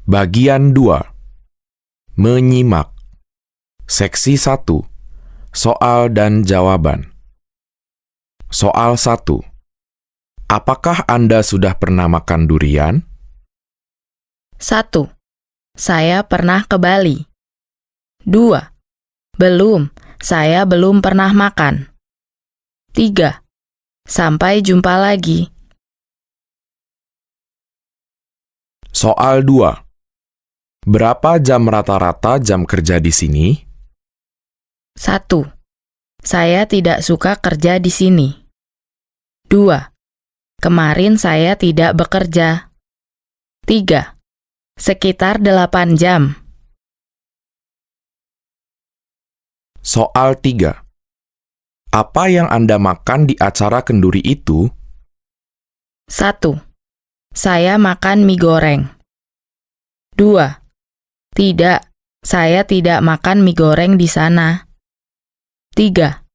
Bagian 2. Menyimak. Seksi 1. Soal dan jawaban. Soal 1. Apakah Anda sudah pernah makan durian? 1. Saya pernah ke Bali. 2. Belum, saya belum pernah makan. 3. Sampai jumpa lagi. Soal 2. Berapa jam rata-rata jam kerja di sini? 1. Saya tidak suka kerja di sini. 2. Kemarin saya tidak bekerja. 3. Sekitar 8 jam. Soal 3. Apa yang Anda makan di acara kenduri itu? 1. Saya makan mie goreng. 2. Tidak, saya tidak makan mie goreng di sana. 3.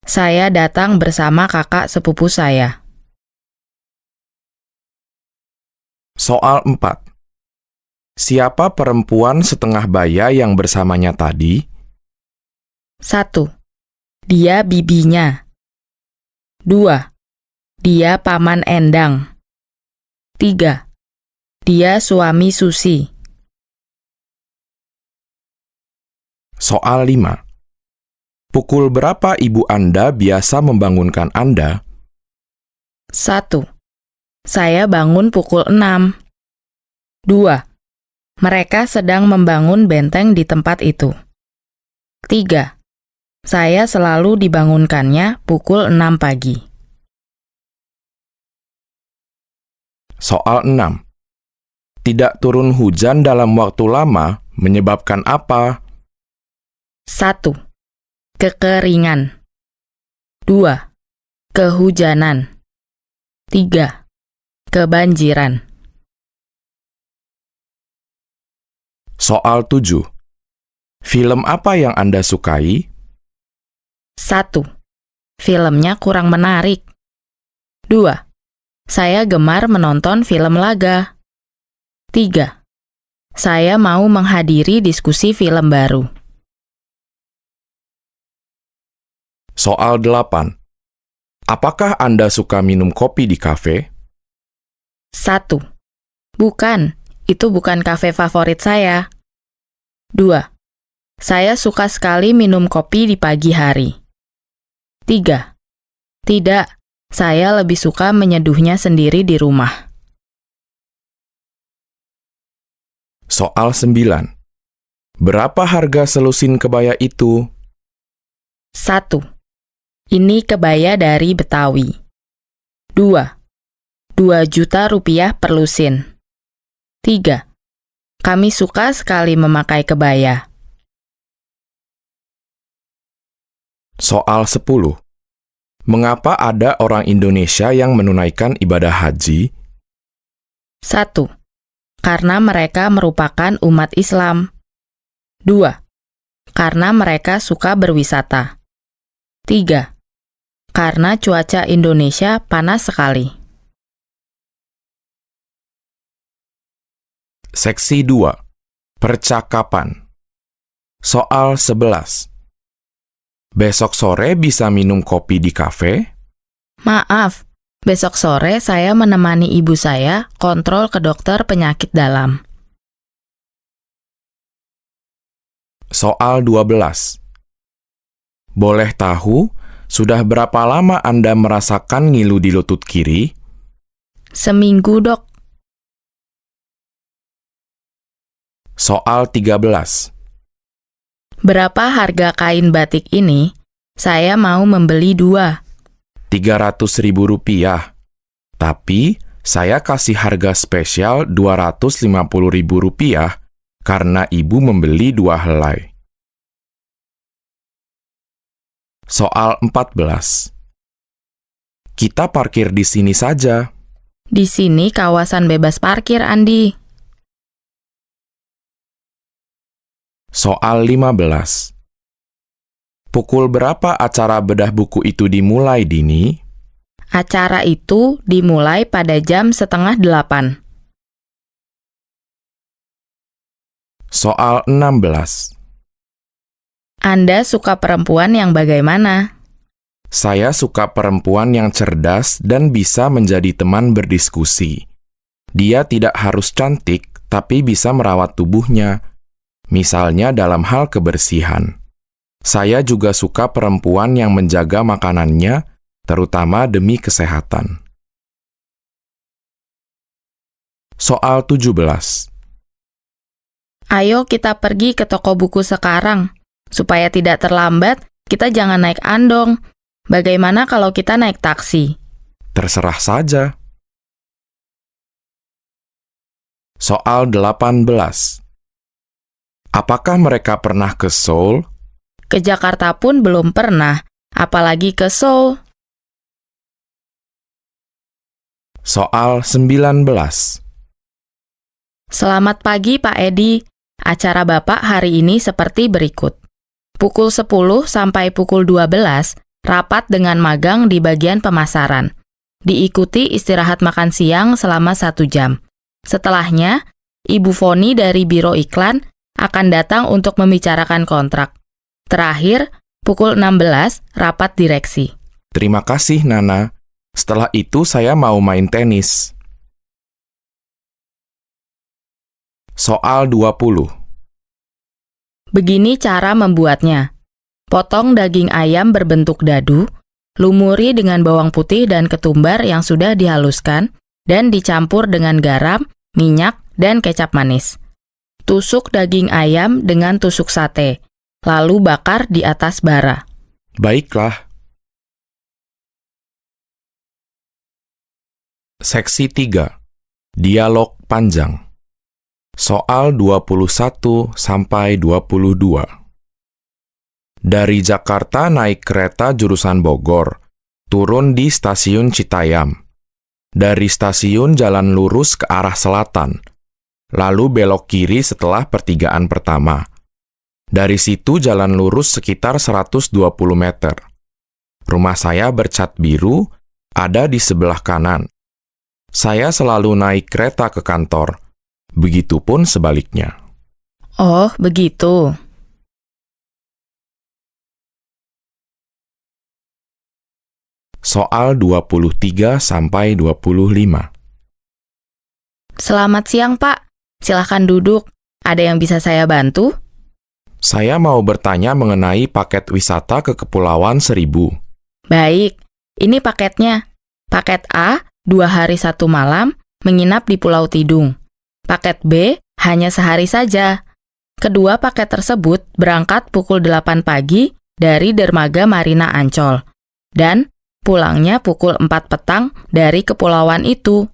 Saya datang bersama kakak sepupu saya. Soal 4. Siapa perempuan setengah baya yang bersamanya tadi? 1. Dia bibinya. 2. Dia paman Endang. 3. Dia suami Susi. Soal 5. Pukul berapa ibu Anda biasa membangunkan Anda? 1. Saya bangun pukul 6. 2. Mereka sedang membangun benteng di tempat itu. 3. Saya selalu dibangunkannya pukul 6 pagi. Soal 6. Tidak turun hujan dalam waktu lama menyebabkan apa? 1. Kekeringan. 2. Kehujanan. 3. Kebanjiran. Soal 7. Film apa yang Anda sukai? 1. Filmnya kurang menarik. 2. Saya gemar menonton film laga. 3. Saya mau menghadiri diskusi film baru. Soal 8. Apakah Anda suka minum kopi di kafe? 1. Bukan, itu bukan kafe favorit saya. 2. Saya suka sekali minum kopi di pagi hari. 3. Tidak, saya lebih suka menyeduhnya sendiri di rumah. Soal 9. Berapa harga selusin kebaya itu? 1. Ini kebaya dari Betawi. 2. 2 juta rupiah per lusin. 3. Kami suka sekali memakai kebaya. Soal 10. Mengapa ada orang Indonesia yang menunaikan ibadah haji? 1. Karena mereka merupakan umat Islam. 2. Karena mereka suka berwisata. 3. Karena cuaca Indonesia panas sekali. Seksi 2. Percakapan. Soal 11. Besok sore bisa minum kopi di kafe? Maaf, besok sore saya menemani ibu saya kontrol ke dokter penyakit dalam. Soal 12. Boleh tahu, sudah berapa lama Anda merasakan ngilu di lutut kiri? Seminggu, Dok. Soal 13. Berapa harga kain batik ini? Saya mau membeli 2. Rp300.000. Tapi, saya kasih harga spesial Rp250.000 karena ibu membeli 2 helai. Soal 14. Kita parkir di sini saja. Di sini kawasan bebas parkir, Andi. Soal 15. Pukul berapa acara bedah buku itu dimulai, Dini? Acara itu dimulai pada jam 7:30. Soal 16. Anda suka perempuan yang bagaimana? Saya suka perempuan yang cerdas dan bisa menjadi teman berdiskusi. Dia tidak harus cantik, tapi bisa merawat tubuhnya, misalnya dalam hal kebersihan. Saya juga suka perempuan yang menjaga makanannya, terutama demi kesehatan. Soal 17. Ayo kita pergi ke toko buku sekarang. Supaya tidak terlambat, kita jangan naik andong. Bagaimana kalau kita naik taksi? Terserah saja. Soal 18. Apakah mereka pernah ke Seoul? Ke Jakarta pun belum pernah, apalagi ke Seoul. Soal 19. Selamat pagi Pak Edi. Acara Bapak hari ini seperti berikut. Pukul 10 sampai pukul 12, rapat dengan magang di bagian pemasaran. Diikuti istirahat makan siang selama 1 jam. Setelahnya, Ibu Foni dari Biro Iklan akan datang untuk membicarakan kontrak. Terakhir, pukul 16, rapat direksi. Terima kasih, Nana. Setelah itu saya mau main tenis. Soal 20. Begini cara membuatnya. Potong daging ayam berbentuk dadu, lumuri dengan bawang putih dan ketumbar yang sudah dihaluskan, dan dicampur dengan garam, minyak, dan kecap manis. Tusuk daging ayam dengan tusuk sate, lalu bakar di atas bara. Baiklah. Seksi 3. Dialog panjang. Soal 21 sampai 22. Dari Jakarta naik kereta jurusan Bogor, turun di stasiun Citayam. Dari stasiun jalan lurus ke arah selatan, lalu belok kiri setelah pertigaan pertama. Dari situ jalan lurus sekitar 120 meter. Rumah saya bercat biru, ada di sebelah kanan. Saya selalu naik kereta ke kantor. Begitupun sebaliknya. Oh, begitu. Soal 23 sampai 25. Selamat siang, Pak. Silahkan duduk. Ada yang bisa saya bantu? Saya mau bertanya mengenai paket wisata ke Kepulauan Seribu. Baik, ini paketnya. Paket A, 2 hari 1 malam, menginap di Pulau Tidung. Paket B, hanya sehari saja. Kedua paket tersebut berangkat pukul 8 pagi dari Dermaga Marina Ancol. Dan pulangnya pukul 4 petang dari kepulauan itu.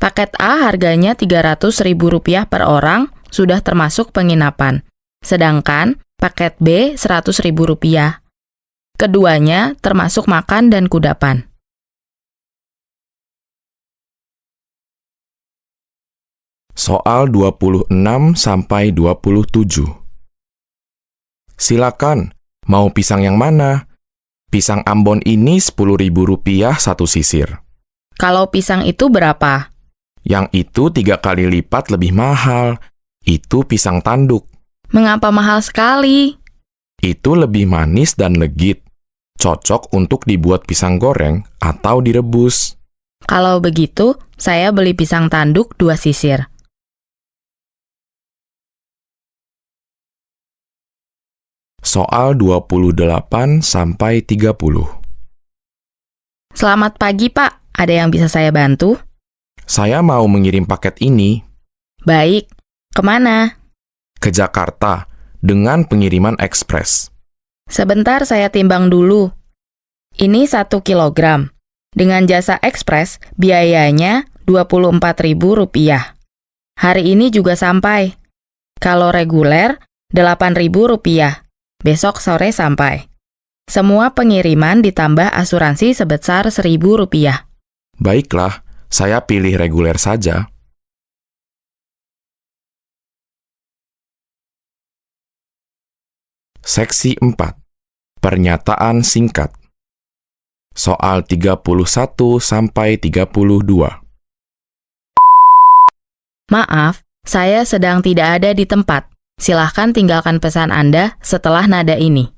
Paket A harganya Rp300.000 per orang, sudah termasuk penginapan. Sedangkan paket B Rp100.000. Keduanya termasuk makan dan kudapan. Soal 26 sampai 27. Silakan, mau pisang yang mana? Pisang Ambon ini Rp10.000 satu sisir. Kalau pisang itu berapa? Yang itu 3 kali lipat lebih mahal. Itu pisang tanduk. Mengapa mahal sekali? Itu lebih manis dan legit. Cocok untuk dibuat pisang goreng atau direbus. Kalau begitu, saya beli pisang tanduk 2 sisir. Soal 28 sampai 30. Selamat pagi, Pak. Ada yang bisa saya bantu? Saya mau mengirim paket ini Baik. Kemana? ke Jakarta dengan pengiriman ekspres. Sebentar saya timbang dulu. Ini 1 kilogram. Dengan jasa ekspres, biayanya Rp24.000. Hari ini juga sampai. Kalau reguler, Rp8.000. Besok sore sampai. Semua pengiriman ditambah asuransi sebesar Rp1.000. Baiklah, saya pilih reguler saja. Seksi 4. Pernyataan singkat. Soal 31 sampai 32. Maaf, Saya sedang tidak ada di tempat. Silahkan tinggalkan pesan Anda setelah nada ini.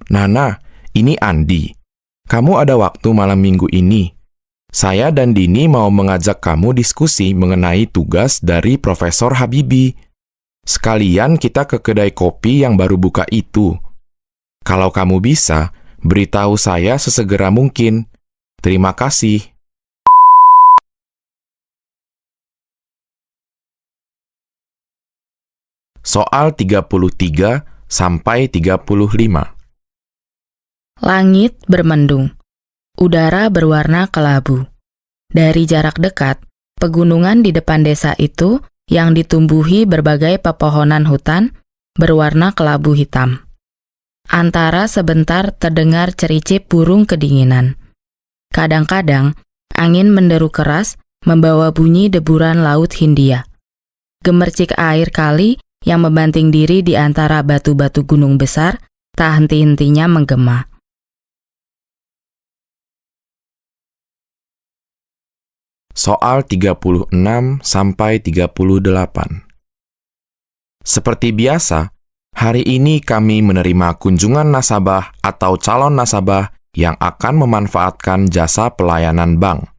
Nana, ini Andi. Kamu ada waktu malam minggu ini? Saya dan Dini mau mengajak kamu diskusi mengenai tugas dari Profesor Habibie. Sekalian kita ke kedai kopi yang baru buka itu. Kalau kamu bisa, beritahu saya sesegera mungkin. Terima kasih. Soal 33 sampai 35. Langit bermendung. Udara berwarna kelabu. Dari jarak dekat, pegunungan di depan desa itu yang ditumbuhi berbagai pepohonan hutan berwarna kelabu hitam. Antara sebentar terdengar cericip burung kedinginan. Kadang-kadang, angin menderu keras membawa bunyi deburan laut Hindia. Gemercik air kali yang membanting diri di antara batu-batu gunung besar tak henti-hentinya menggema. Soal 36 sampai 38. Seperti biasa, hari ini kami menerima kunjungan nasabah atau calon nasabah yang akan memanfaatkan jasa pelayanan bank.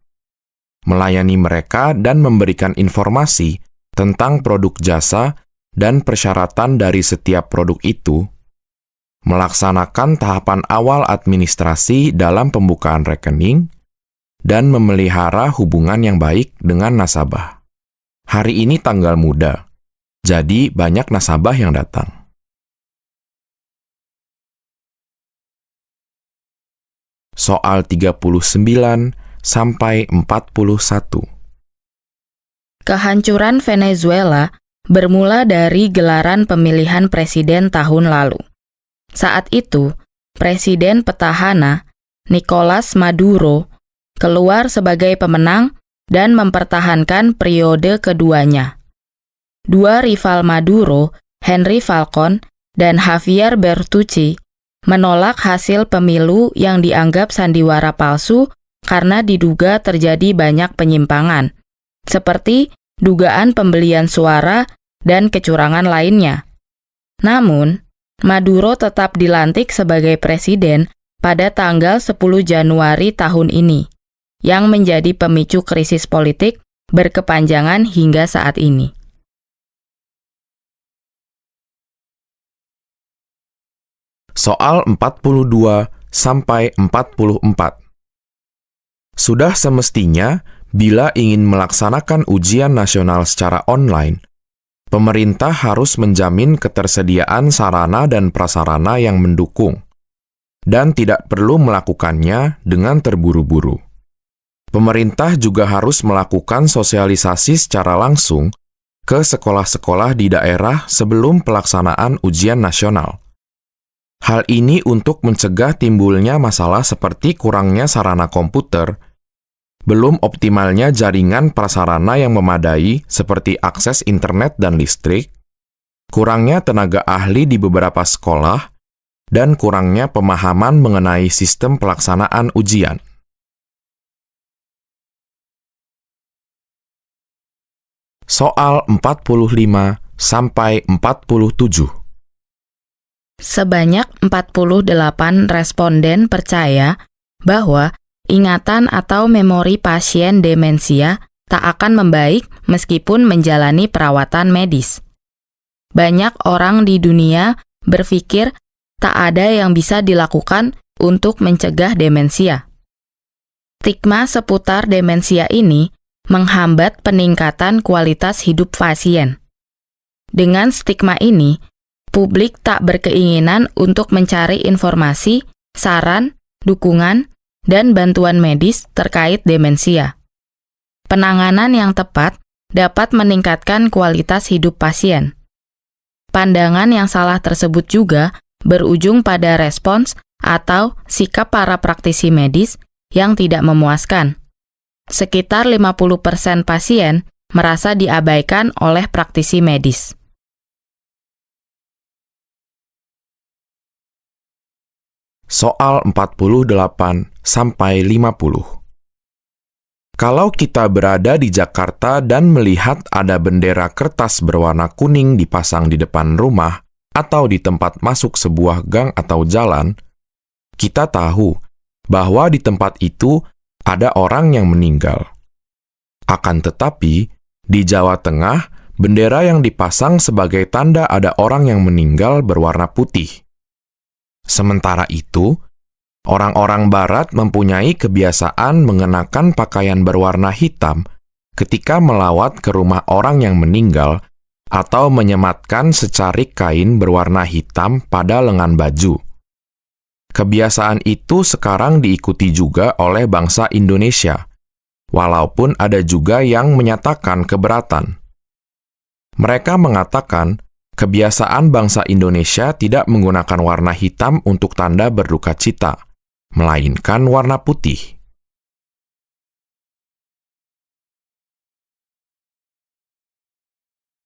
Melayani mereka dan memberikan informasi tentang produk jasa dan persyaratan dari setiap produk itu, melaksanakan tahapan awal administrasi dalam pembukaan rekening, dan memelihara hubungan yang baik dengan nasabah. Hari ini tanggal muda, jadi banyak nasabah yang datang. Soal 39 sampai 41. Kehancuran Venezuela bermula dari gelaran pemilihan presiden tahun lalu. Saat itu, Presiden petahana Nicolas Maduro keluar sebagai pemenang dan mempertahankan periode keduanya. Dua rival Maduro, Henry Falcon dan Javier Bertucci, menolak hasil pemilu yang dianggap sandiwara palsu karena diduga terjadi banyak penyimpangan, seperti dugaan pembelian suara dan kecurangan lainnya. Namun, Maduro tetap dilantik sebagai presiden pada tanggal 10 Januari tahun ini, yang menjadi pemicu krisis politik berkepanjangan hingga saat ini. Soal 42 sampai 44. Sudah semestinya, bila ingin melaksanakan ujian nasional secara online, pemerintah harus menjamin ketersediaan sarana dan prasarana yang mendukung, dan tidak perlu melakukannya dengan terburu-buru. Pemerintah juga harus melakukan sosialisasi secara langsung ke sekolah-sekolah di daerah sebelum pelaksanaan ujian nasional. Hal ini untuk mencegah timbulnya masalah seperti kurangnya sarana komputer, belum optimalnya jaringan prasarana yang memadai seperti akses internet dan listrik, kurangnya tenaga ahli di beberapa sekolah, dan kurangnya pemahaman mengenai sistem pelaksanaan ujian. Soal 45 sampai 47. Sebanyak 48 responden percaya bahwa ingatan atau memori pasien demensia tak akan membaik meskipun menjalani perawatan medis. Banyak orang di dunia berpikir tak ada yang bisa dilakukan untuk mencegah demensia. Stigma seputar demensia ini menghambat peningkatan kualitas hidup pasien. Dengan stigma ini, publik tak berkeinginan untuk mencari informasi, saran, dukungan, dan bantuan medis terkait demensia. Penanganan yang tepat dapat meningkatkan kualitas hidup pasien. Pandangan yang salah tersebut juga berujung pada respons atau sikap para praktisi medis yang tidak memuaskan. Sekitar 50% pasien merasa diabaikan oleh praktisi medis. Soal 48 sampai 50. Kalau kita berada di Jakarta dan melihat ada bendera kertas berwarna kuning dipasang di depan rumah atau di tempat masuk sebuah gang atau jalan, kita tahu bahwa di tempat itu ada orang yang meninggal. Akan tetapi, di Jawa Tengah, bendera yang dipasang sebagai tanda ada orang yang meninggal berwarna putih. Sementara itu, orang-orang Barat mempunyai kebiasaan mengenakan pakaian berwarna hitam ketika melawat ke rumah orang yang meninggal atau menyematkan secarik kain berwarna hitam pada lengan baju. Kebiasaan itu sekarang diikuti juga oleh bangsa Indonesia, walaupun ada juga yang menyatakan keberatan. Mereka mengatakan kebiasaan bangsa Indonesia tidak menggunakan warna hitam untuk tanda berduka cita, melainkan warna putih.